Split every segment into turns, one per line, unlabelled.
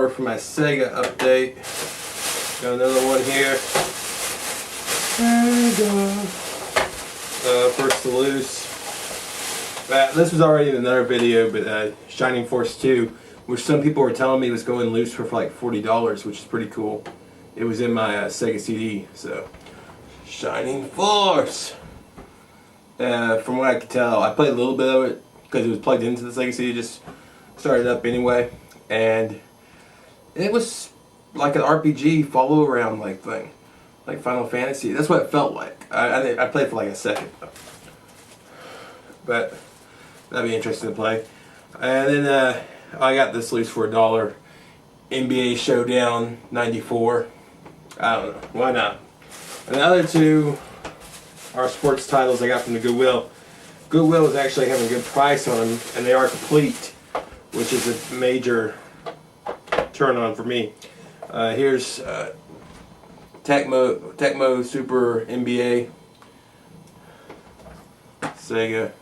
$1 for my Sega update. Got another one here. First to Loose. This was already in another video, but Shining Force 2, which some people were telling me was going loose for like $40, which is pretty cool. It was in my Sega CD, so Shining Force. From what I could tell, I played a little bit of it because it was plugged into the Sega CD. Just started up anyway, and it was like an RPG follow around like thing, like Final Fantasy. That's what it felt like. I played for like a second, but that'd be interesting to play. And then I got this loose for $1. NBA Showdown '94. I don't know, why not? And the other two are sports titles I got from the Goodwill. Goodwill is actually having a good price on them, and they are complete, which is a major turn on for me. Here's Tecmo Super NBA, Sega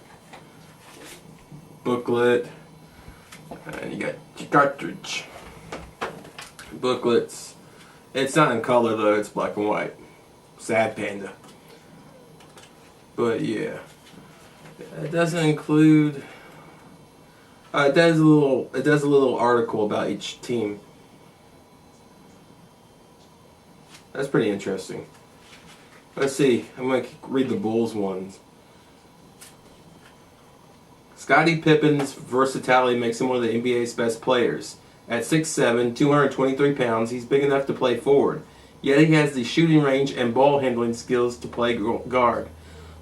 booklet, and you got your cartridge. Booklets. It's not in color though, it's black and white. Sad Panda. But yeah. It doesn't include it does a little article about each team. That's pretty interesting. Let's see. I'm going to read the Bulls ones. Scottie Pippen's versatility makes him one of the NBA's best players. At 6'7", 223 pounds, he's big enough to play forward. Yet he has the shooting range and ball handling skills to play guard.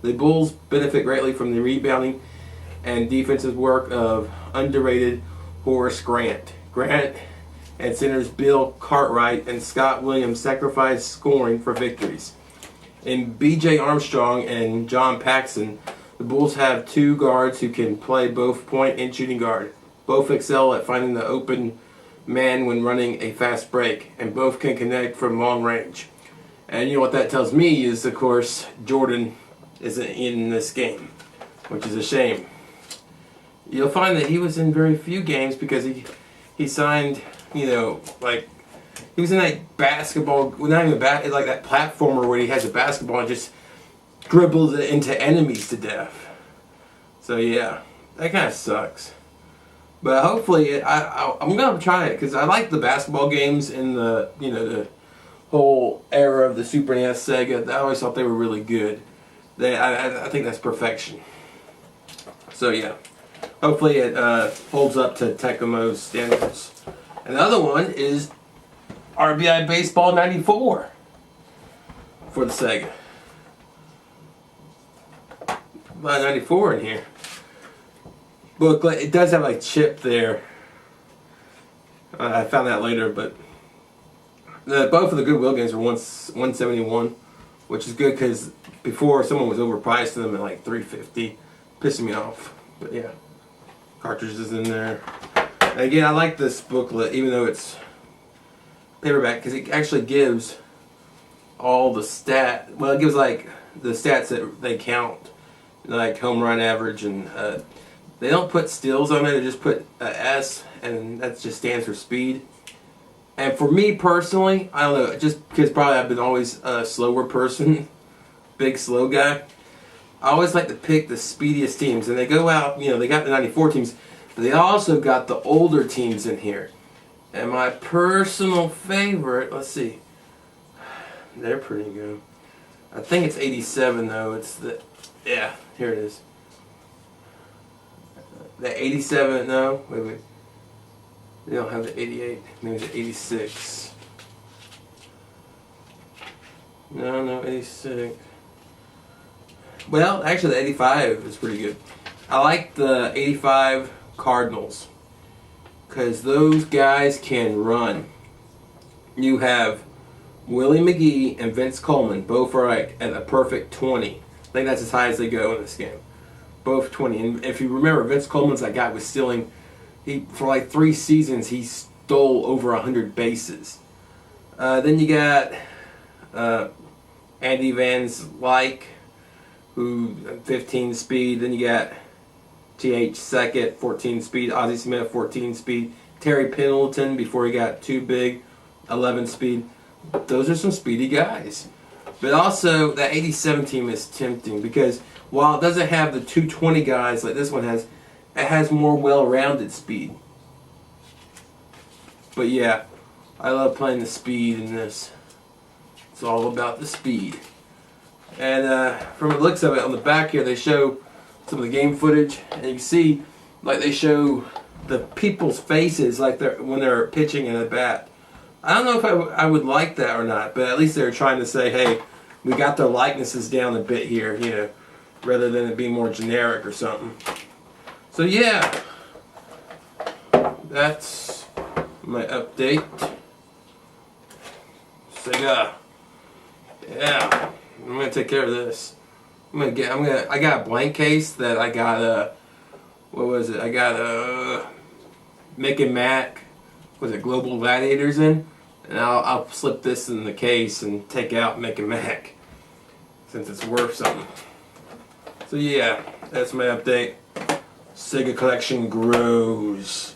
The Bulls benefit greatly from the rebounding and defensive work of underrated Horace Grant. Grant and centers Bill Cartwright and Scott Williams sacrifice scoring for victories. In B.J. Armstrong and John Paxson, the Bulls have two guards who can play both point and shooting guard. Both excel at finding the open man when running a fast break, and both can connect from long range. And you know what that tells me is, of course, Jordan isn't in this game, which is a shame. You'll find that he was in very few games because he signed, you know, like, he was in that basketball, not even like that platformer where he has a basketball and just dribbles it into enemies to death. So yeah, that kind of sucks. But hopefully, I'm gonna try it because I like the basketball games in the, you know, the whole era of the Super NES Sega. I always thought they were really good. I think that's perfection. So yeah, hopefully it holds up to Tecmo's standards. And the other one is RBI Baseball '94 for the Sega. By '94 in here. Booklet. It does have like chip there. I found that later, but both of the Goodwill games are 171, which is good because before someone was overpriced them at like $350, pissing me off. But yeah, cartridges in there. And again, I like this booklet, even though it's paperback, because it actually gives all the well, it gives like the stats that they count, like home run average, and they don't put steals on it. They just put S, and that just stands for speed. And for me personally, I don't know, just because probably I've been always a slower person, big slow guy, I always like to pick the speediest teams. And they go out, you know, they got the '94 teams, but they also got the older teams in here. And my personal favorite, let's see, they're pretty good. I think it's '87 though. It's the, yeah, here it is. The '87, no, wait. They don't have the '88, maybe the '86. No, '86. Well, actually the '85 is pretty good. I like the '85 Cardinals because those guys can run. You have Willie McGee and Vince Coleman, both are like at a perfect 20. I think that's as high as they go in this game. Both 20. And if you remember, Vince Coleman's that guy was stealing. For like 3 seasons, he stole over 100 bases. Then you got Andy Van Slyke, who 15 speed. Then you got T.H. Sackett, 14 speed. Ozzie Smith, 14 speed. Terry Pendleton before he got too big, 11 speed. Those are some speedy guys. But also, that 87 team is tempting because while it doesn't have the 220 guys like this one has, it has more well-rounded speed. But yeah, I love playing the speed in this. It's all about the speed. And from the looks of it, on the back here, they show some of the game footage, and you can see, like, they show the people's faces like when they're pitching in a bat. I don't know if I would like that or not, but at least they're trying to say, hey, we got their likenesses down a bit here, you know, rather than it being more generic or something. So yeah, that's my update. Sega. Yeah, I'm gonna take care of this. I got a blank case that I got what was it? I got Mick and Mac, was it Global Gladiators in? And I'll slip this in the case and take out Mick and Mac, since it's worth something. So yeah, that's my update. Sega collection grows.